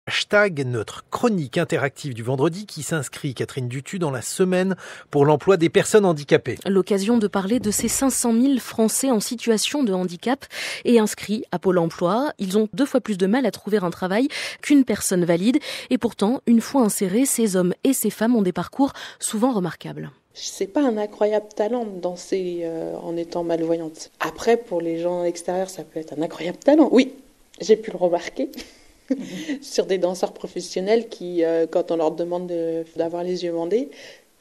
Hashtag notre chronique interactive du vendredi qui s'inscrit, Catherine Dutu, dans la semaine pour l'emploi des personnes handicapées. L'occasion de parler de ces 500 000 Français en situation de handicap et inscrits à Pôle emploi. Ils ont 2 fois plus de mal à trouver un travail qu'une personne valide. Et pourtant, une fois insérés, ces hommes et ces femmes ont des parcours souvent remarquables. C'est pas un incroyable talent de danser en étant malvoyante. Après, pour les gens extérieurs, ça peut être un incroyable talent. Oui, j'ai pu le remarquer. Sur des danseurs professionnels qui, quand on leur demande d'avoir les yeux bandés,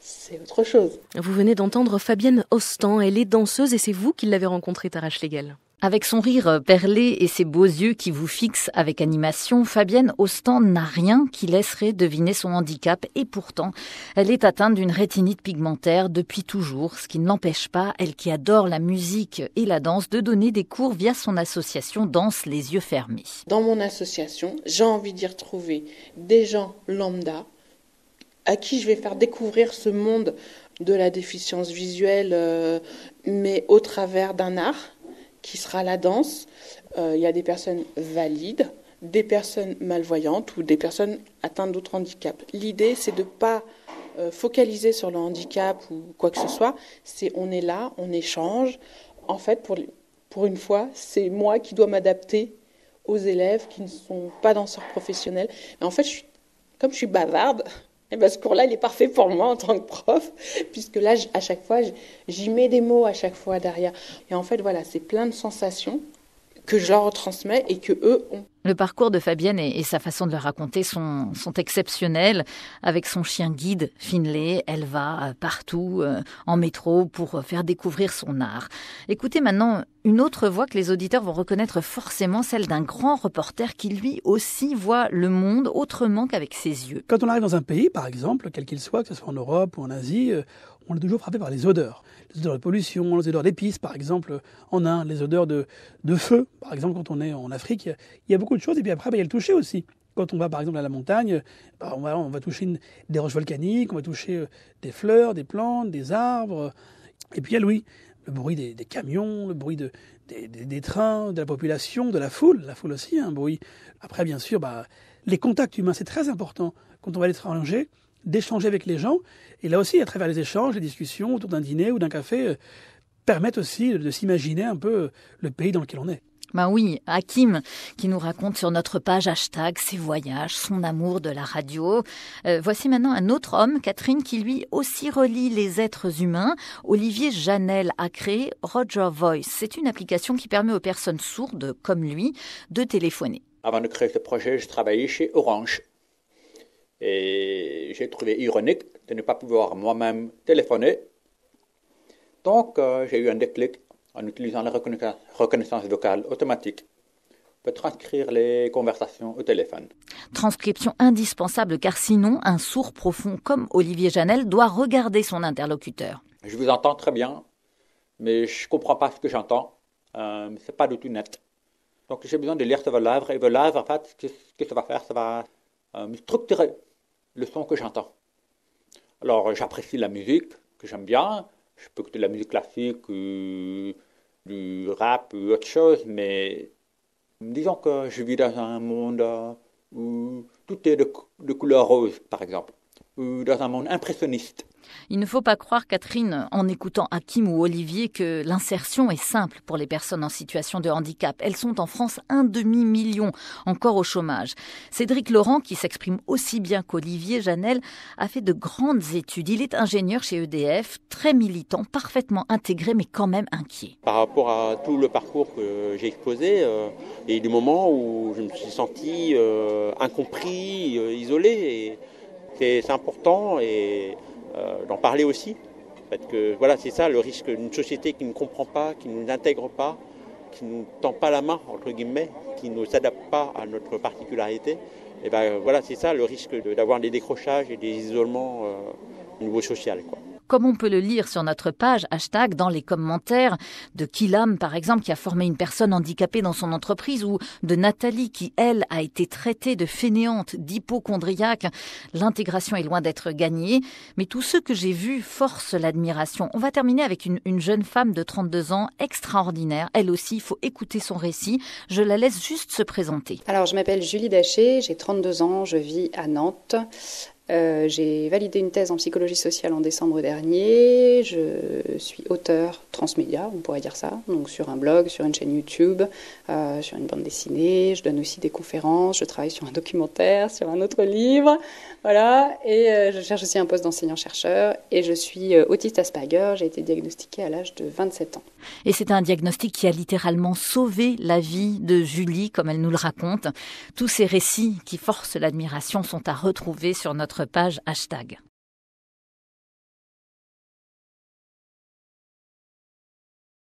c'est autre chose. Vous venez d'entendre Fabienne Ostan, elle est danseuse et c'est vous qui l'avez rencontrée, Tara Schlegel. Avec son rire perlé et ses beaux yeux qui vous fixent avec animation, Fabienne Ostan n'a rien qui laisserait deviner son handicap et pourtant, elle est atteinte d'une rétinite pigmentaire depuis toujours, ce qui ne l'empêche pas, elle qui adore la musique et la danse, de donner des cours via son association Danse les yeux fermés. Dans mon association, j'ai envie d'y retrouver des gens lambda à qui je vais faire découvrir ce monde de la déficience visuelle, mais au travers d'un art qui sera la danse. Il y a des personnes valides, des personnes malvoyantes ou des personnes atteintes d'autres handicaps. L'idée, c'est de ne pas focaliser sur le handicap ou quoi que ce soit. C'est on est là, on échange. En fait, pour une fois, c'est moi qui dois m'adapter aux élèves qui ne sont pas danseurs professionnels. Mais en fait, comme je suis bavarde, et ben ce cours-là, il est parfait pour moi en tant que prof, puisque là, à chaque fois, j'y mets des mots à chaque fois derrière. Et en fait, voilà, c'est plein de sensations que je leur retransmets et que eux ont. Le parcours de Fabienne et sa façon de le raconter sont exceptionnels. Avec son chien guide, Finlay, elle va partout en métro pour faire découvrir son art. Écoutez maintenant une autre voix que les auditeurs vont reconnaître forcément, celle d'un grand reporter qui lui aussi voit le monde autrement qu'avec ses yeux. Quand on arrive dans un pays, par exemple, quel qu'il soit, que ce soit en Europe ou en Asie, on est toujours frappé par les odeurs. Les odeurs de pollution, les odeurs d'épices, par exemple, en Inde, les odeurs de feu. Par exemple, quand on est en Afrique, il y a beaucoup de choses. Et puis après, il y a le toucher aussi. Quand on va, par exemple, à la montagne, on va toucher des roches volcaniques, on va toucher des fleurs, des plantes, des arbres. Et puis il y a le bruit des camions, le bruit des trains, de la population, de la foule aussi, un bruit. Après, bien sûr, les contacts humains, c'est très important. Quand on va à l'étranger, d'échanger avec les gens. Et là aussi, à travers les échanges, les discussions autour d'un dîner ou d'un café, permettent aussi de s'imaginer un peu le pays dans lequel on est. Ben oui, Hakim qui nous raconte sur notre page hashtag ses voyages, son amour de la radio. Voici maintenant un autre homme, Catherine, qui lui aussi relie les êtres humains. Olivier Janel a créé Roger Voice. C'est une application qui permet aux personnes sourdes, comme lui, de téléphoner. Avant de créer ce projet, je travaillais chez Orange. Et j'ai trouvé ironique de ne pas pouvoir moi-même téléphoner. Donc, j'ai eu un déclic en utilisant la reconnaissance vocale automatique pour transcrire les conversations au téléphone. Transcription indispensable car sinon, un sourd profond comme Olivier Janel doit regarder son interlocuteur. Je vous entends très bien, mais je ne comprends pas ce que j'entends. Ce n'est pas du tout net. Donc, j'ai besoin de lire ce Volave. Et Volave, en fait, ce que ça va faire, ça va me structurer le son que j'entends. Alors, j'apprécie la musique, que j'aime bien. Je peux écouter de la musique classique, du rap ou autre chose, mais disons que je vis dans un monde où tout est de couleur rose, par exemple, ou dans un monde impressionniste. Il ne faut pas croire, Catherine, en écoutant Hakim ou Olivier, que l'insertion est simple pour les personnes en situation de handicap. Elles sont en France 1,5 million encore au chômage. Cédric Laurent, qui s'exprime aussi bien qu'Olivier Janel, a fait de grandes études. Il est ingénieur chez EDF, très militant, parfaitement intégré, mais quand même inquiet. Par rapport à tout le parcours que j'ai exposé, il y a eu des moments où je me suis senti incompris, isolé. Et c'est important d'en parler aussi. Parce que voilà, c'est ça le risque d'une société qui ne comprend pas, qui ne nous intègre pas, qui ne nous tend pas la main, entre guillemets, qui ne s'adapte pas à notre particularité. Et ben voilà, c'est ça le risque d'avoir des décrochages et des isolements au niveau social, quoi. comme on peut le lire sur notre page hashtag dans les commentaires de Kilam, par exemple, qui a formé une personne handicapée dans son entreprise, ou de Nathalie qui, elle, a été traitée de fainéante, d'hypocondriaque. L'intégration est loin d'être gagnée, mais tous ceux que j'ai vus forcent l'admiration. On va terminer avec une jeune femme de 32 ans, extraordinaire. Elle aussi, il faut écouter son récit. Je la laisse juste se présenter. Alors, je m'appelle Julie Daché, j'ai 32 ans, je vis à Nantes. J'ai validé une thèse en psychologie sociale en décembre dernier. Je suis auteure transmédia, on pourrait dire ça, donc sur un blog, sur une chaîne YouTube, sur une bande dessinée. Je donne aussi des conférences, je travaille sur un documentaire, sur un autre livre, voilà. Et je cherche aussi un poste d'enseignant-chercheur. Et je suis autiste Asperger. J'ai été diagnostiquée à l'âge de 27 ans. Et c'est un diagnostic qui a littéralement sauvé la vie de Julie, comme elle nous le raconte. Tous ces récits qui forcent l'admiration sont à retrouver sur notre page hashtag.